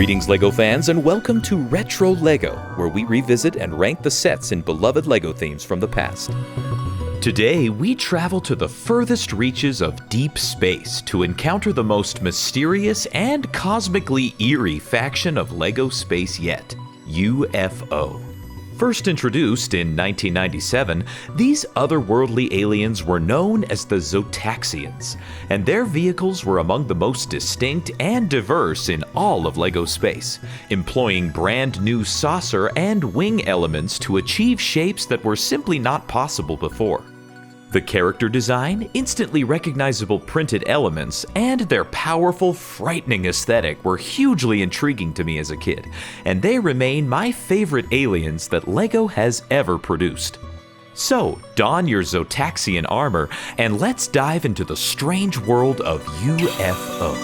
Greetings LEGO fans, and welcome to Retro LEGO, where we revisit and rank the sets in beloved LEGO themes from the past. Today, we travel to the furthest reaches of deep space to encounter the most mysterious and cosmically eerie faction of LEGO space yet, UFO. First introduced in 1997, these otherworldly aliens were known as the Zotaxians, and their vehicles were among the most distinct and diverse in all of LEGO space, employing brand new saucer and wing elements to achieve shapes that were simply not possible before. The character design, instantly recognizable printed elements, and their powerful, frightening aesthetic were hugely intriguing to me as a kid, and they remain my favorite aliens that LEGO has ever produced. So, don your Zotaxian armor, and let's dive into the strange world of UFO.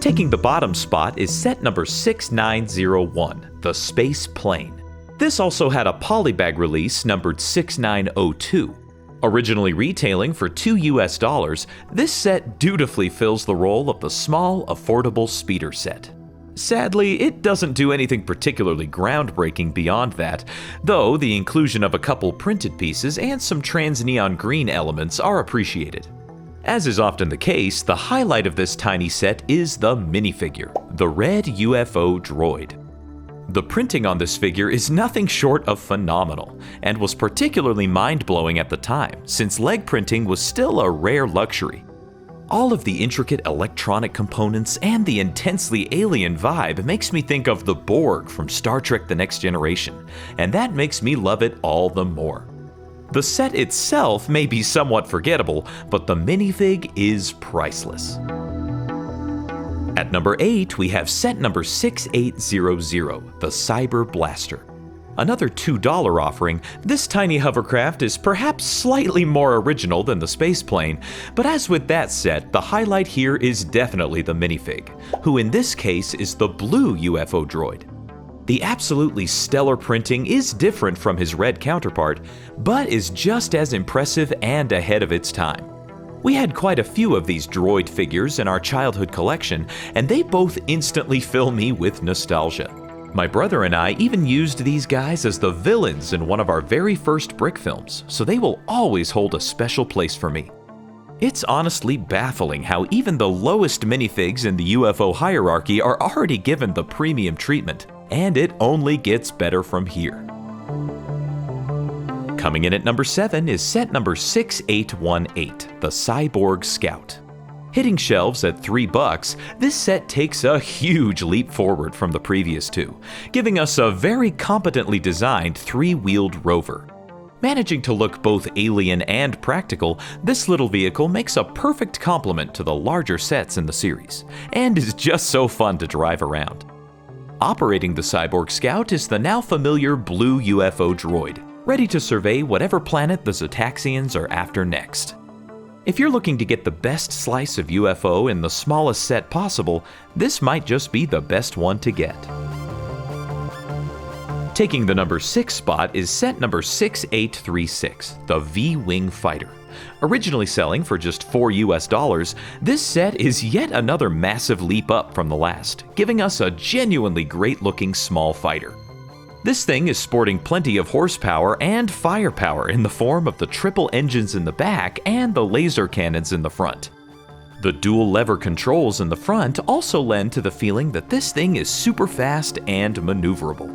Taking the bottom spot is set number 6901, the Space Plane. This also had a polybag release numbered 6902. Originally retailing for $2 US, this set dutifully fills the role of the small, affordable speeder set. Sadly, it doesn't do anything particularly groundbreaking beyond that, though the inclusion of a couple printed pieces and some trans neon green elements are appreciated. As is often the case, the highlight of this tiny set is the minifigure, the red UFO droid. The printing on this figure is nothing short of phenomenal, and was particularly mind-blowing at the time, since leg printing was still a rare luxury. All of the intricate electronic components and the intensely alien vibe makes me think of the Borg from Star Trek: The Next Generation, and that makes me love it all the more. The set itself may be somewhat forgettable, but the minifig is priceless. At number 8, we have set number 6800, the Cyber Blaster. Another $2 offering, this tiny hovercraft is perhaps slightly more original than the space plane, but as with that set, the highlight here is definitely the minifig, who in this case is the blue UFO droid. The absolutely stellar printing is different from his red counterpart, but is just as impressive and ahead of its time. We had quite a few of these droid figures in our childhood collection, and they both instantly fill me with nostalgia. My brother and I even used these guys as the villains in one of our very first Brick films, so they will always hold a special place for me. It's honestly baffling how even the lowest minifigs in the UFO hierarchy are already given the premium treatment, and it only gets better from here. Coming in at number 7 is set number 6818, the Cyborg Scout. Hitting shelves at $3, this set takes a huge leap forward from the previous two, giving us a very competently designed three-wheeled rover. Managing to look both alien and practical, this little vehicle makes a perfect complement to the larger sets in the series, and is just so fun to drive around. Operating the Cyborg Scout is the now familiar blue UFO droid, ready to survey whatever planet the Zotaxians are after next. If you're looking to get the best slice of UFO in the smallest set possible, this might just be the best one to get. Taking the number 6 spot is set number 6836, the V-Wing Fighter. Originally selling for just $4 US, this set is yet another massive leap up from the last, giving us a genuinely great-looking small fighter. This thing is sporting plenty of horsepower and firepower in the form of the triple engines in the back and the laser cannons in the front. The dual lever controls in the front also lend to the feeling that this thing is super fast and maneuverable.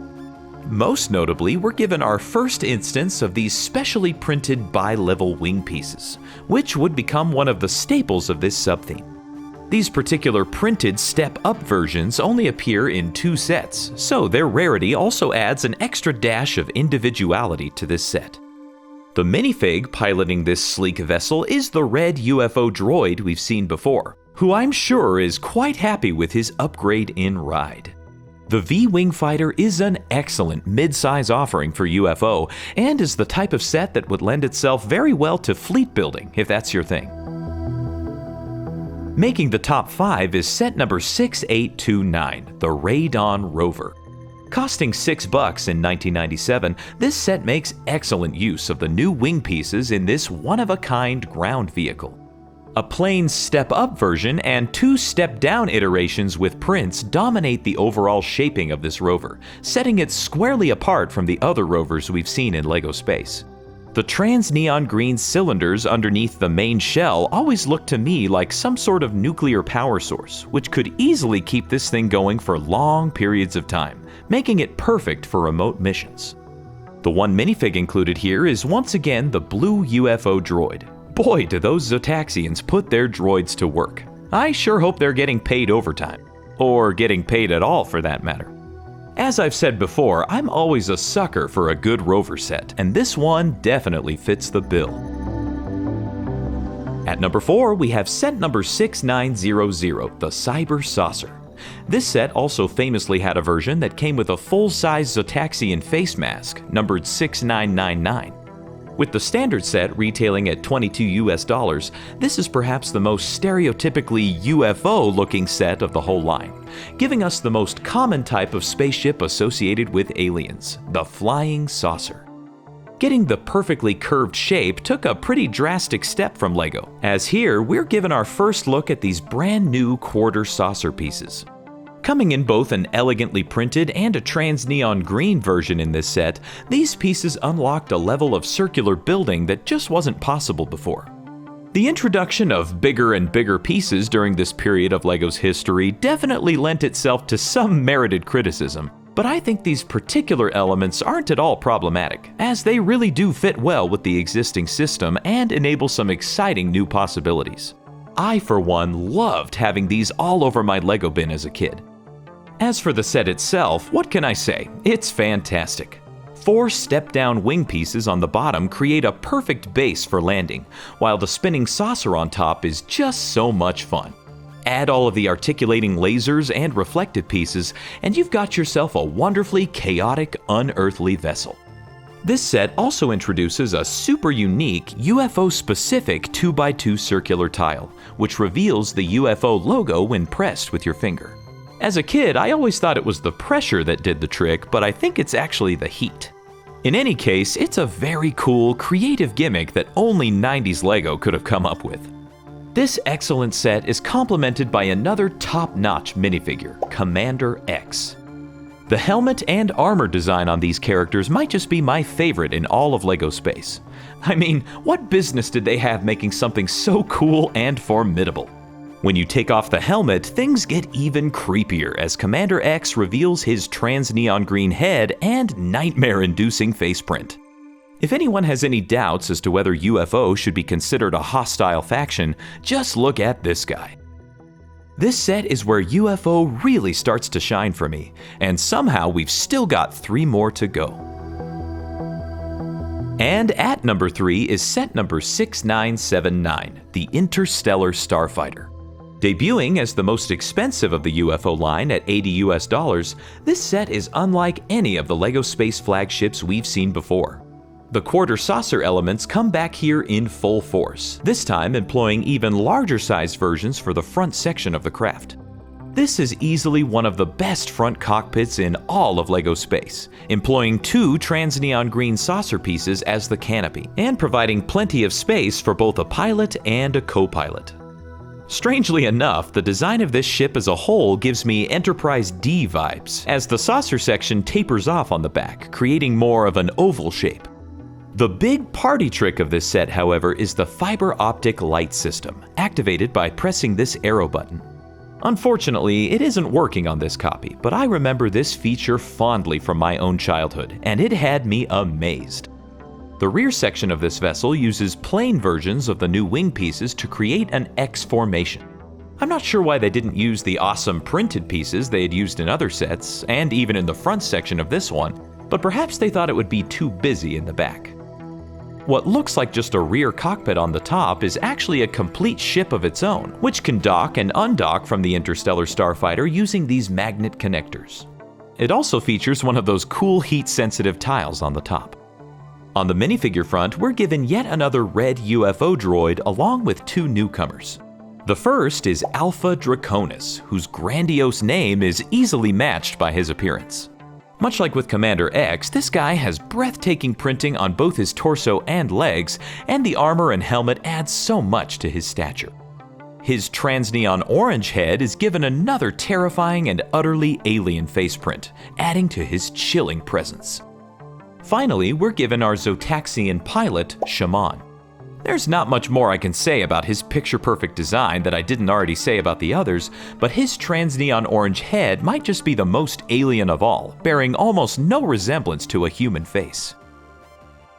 Most notably, we're given our first instance of these specially printed bi-level wing pieces, which would become one of the staples of this subtheme. These particular printed step-up versions only appear in 2 sets, so their rarity also adds an extra dash of individuality to this set. The minifig piloting this sleek vessel is the red UFO droid we've seen before, who I'm sure is quite happy with his upgrade in ride. The V-Wing Fighter is an excellent mid-size offering for UFO, and is the type of set that would lend itself very well to fleet building if that's your thing. Making the top 5 is set number 6829, the Radon Rover. Costing $6 in 1997, this set makes excellent use of the new wing pieces in this one-of-a-kind ground vehicle. A plain step-up version and two step-down iterations with prints dominate the overall shaping of this rover, setting it squarely apart from the other rovers we've seen in LEGO Space. The trans-neon green cylinders underneath the main shell always look to me like some sort of nuclear power source, which could easily keep this thing going for long periods of time, making it perfect for remote missions. The one minifig included here is once again the blue UFO droid. Boy, do those Zotaxians put their droids to work. I sure hope they're getting paid overtime. Or getting paid at all, for that matter. As I've said before, I'm always a sucker for a good rover set, and this one definitely fits the bill. At number 4, we have set number 6900, the Cyber Saucer. This set also famously had a version that came with a full-size Zotaxian face mask, numbered 6999. With the standard set retailing at $22 US, this is perhaps the most stereotypically UFO-looking set of the whole line, giving us the most common type of spaceship associated with aliens, the flying saucer. Getting the perfectly curved shape took a pretty drastic step from LEGO, as here we're given our first look at these brand new quarter saucer pieces. Coming in both an elegantly printed and a trans-neon green version in this set, these pieces unlocked a level of circular building that just wasn't possible before. The introduction of bigger and bigger pieces during this period of LEGO's history definitely lent itself to some merited criticism, but I think these particular elements aren't at all problematic, as they really do fit well with the existing system and enable some exciting new possibilities. I, for one, loved having these all over my LEGO bin as a kid. As for the set itself, what can I say? It's fantastic. 4 step-down wing pieces on the bottom create a perfect base for landing, while the spinning saucer on top is just so much fun. Add all of the articulating lasers and reflective pieces, and you've got yourself a wonderfully chaotic, unearthly vessel. This set also introduces a super unique UFO-specific 2x2 circular tile, which reveals the UFO logo when pressed with your finger. As a kid, I always thought it was the pressure that did the trick, but I think it's actually the heat. In any case, it's a very cool, creative gimmick that only 90s LEGO could have come up with. This excellent set is complemented by another top-notch minifigure, Commander X. The helmet and armor design on these characters might just be my favorite in all of LEGO Space. I mean, what business did they have making something so cool and formidable? When you take off the helmet, things get even creepier as Commander X reveals his trans-neon green head and nightmare-inducing faceprint. If anyone has any doubts as to whether UFO should be considered a hostile faction, just look at this guy. This set is where UFO really starts to shine for me, and somehow we've still got 3 more to go. And at number 3 is set number 6979, the Interstellar Starfighter. Debuting as the most expensive of the UFO line at $80 US, this set is unlike any of the LEGO Space flagships we've seen before. The quarter saucer elements come back here in full force, this time employing even larger sized versions for the front section of the craft. This is easily one of the best front cockpits in all of LEGO Space, employing 2 trans-neon green saucer pieces as the canopy, and providing plenty of space for both a pilot and a co-pilot. Strangely enough, the design of this ship as a whole gives me Enterprise D vibes, as the saucer section tapers off on the back, creating more of an oval shape. The big party trick of this set, however, is the fiber optic light system, activated by pressing this arrow button. Unfortunately, it isn't working on this copy, but I remember this feature fondly from my own childhood, and it had me amazed. The rear section of this vessel uses plain versions of the new wing pieces to create an X formation. I'm not sure why they didn't use the awesome printed pieces they had used in other sets, and even in the front section of this one, but perhaps they thought it would be too busy in the back. What looks like just a rear cockpit on the top is actually a complete ship of its own, which can dock and undock from the Interstellar Starfighter using these magnet connectors. It also features one of those cool heat-sensitive tiles on the top. On the minifigure front, we're given yet another red UFO droid along with 2 newcomers. The first is Alpha Draconis, whose grandiose name is easily matched by his appearance. Much like with Commander X, this guy has breathtaking printing on both his torso and legs, and the armor and helmet add so much to his stature. His trans-neon orange head is given another terrifying and utterly alien faceprint, adding to his chilling presence. Finally, we're given our Zotaxian pilot, Shaman. There's not much more I can say about his picture-perfect design that I didn't already say about the others, but his trans-neon orange head might just be the most alien of all, bearing almost no resemblance to a human face.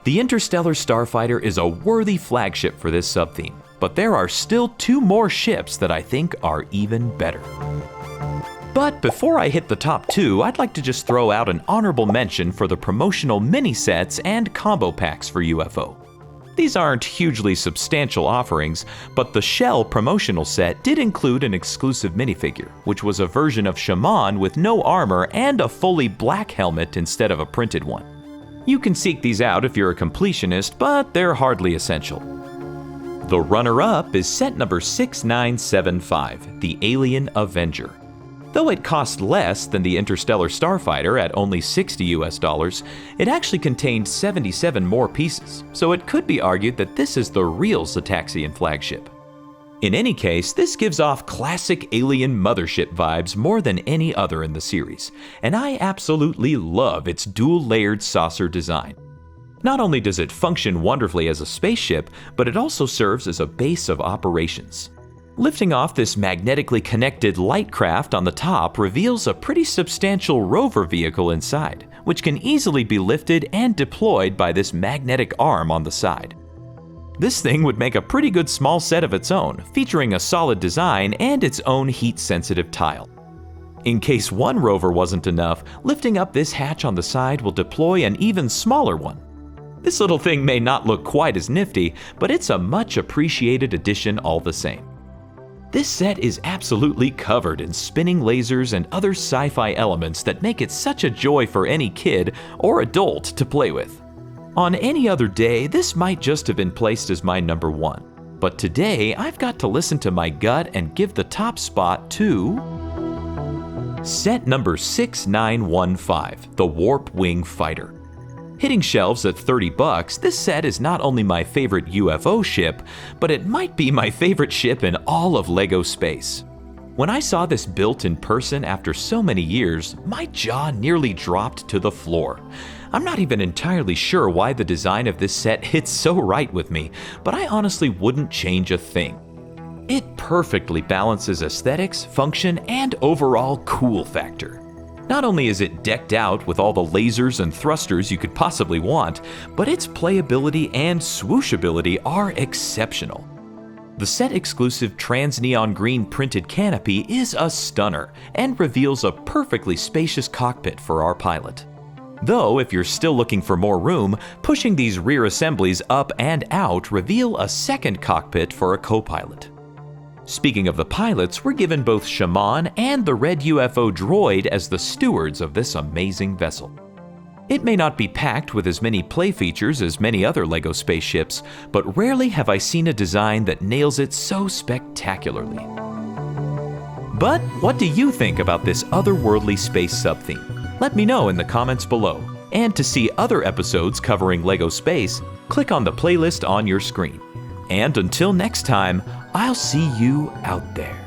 The Interstellar Starfighter is a worthy flagship for this sub-theme, but there are still 2 more ships that I think are even better. But before I hit the top 2, I'd like to just throw out an honorable mention for the promotional mini-sets and combo packs for UFO. These aren't hugely substantial offerings, but the Shell promotional set did include an exclusive minifigure, which was a version of Shaman with no armor and a fully black helmet instead of a printed one. You can seek these out if you're a completionist, but they're hardly essential. The runner-up is set number 6975, the Alien Avenger. Though it cost less than the Interstellar Starfighter at only $60 US, it actually contained 77 more pieces, so it could be argued that this is the real Zotaxian flagship. In any case, this gives off classic alien mothership vibes more than any other in the series, and I absolutely love its dual-layered saucer design. Not only does it function wonderfully as a spaceship, but it also serves as a base of operations. Lifting off this magnetically connected light craft on the top reveals a pretty substantial rover vehicle inside, which can easily be lifted and deployed by this magnetic arm on the side. This thing would make a pretty good small set of its own, featuring a solid design and its own heat-sensitive tile. In case one rover wasn't enough, lifting up this hatch on the side will deploy an even smaller one. This little thing may not look quite as nifty, but it's a much appreciated addition all the same. This set is absolutely covered in spinning lasers and other sci-fi elements that make it such a joy for any kid or adult to play with. On any other day, this might just have been placed as my number 1, but today I've got to listen to my gut and give the top spot to set number 6915, the Warp Wing Fighter. Hitting shelves at $30, this set is not only my favorite UFO ship, but it might be my favorite ship in all of LEGO space. When I saw this built in person after so many years, my jaw nearly dropped to the floor. I'm not even entirely sure why the design of this set hits so right with me, but I honestly wouldn't change a thing. It perfectly balances aesthetics, function, and overall cool factor. Not only is it decked out with all the lasers and thrusters you could possibly want, but its playability and swooshability are exceptional. The set-exclusive trans-neon green printed canopy is a stunner and reveals a perfectly spacious cockpit for our pilot. Though, if you're still looking for more room, pushing these rear assemblies up and out reveal a second cockpit for a co-pilot. Speaking of the pilots, we're given both Shaman and the red UFO droid as the stewards of this amazing vessel. It may not be packed with as many play features as many other LEGO spaceships, but rarely have I seen a design that nails it so spectacularly. But what do you think about this otherworldly space sub-theme? Let me know in the comments below. And to see other episodes covering LEGO space, click on the playlist on your screen. And until next time, I'll see you out there.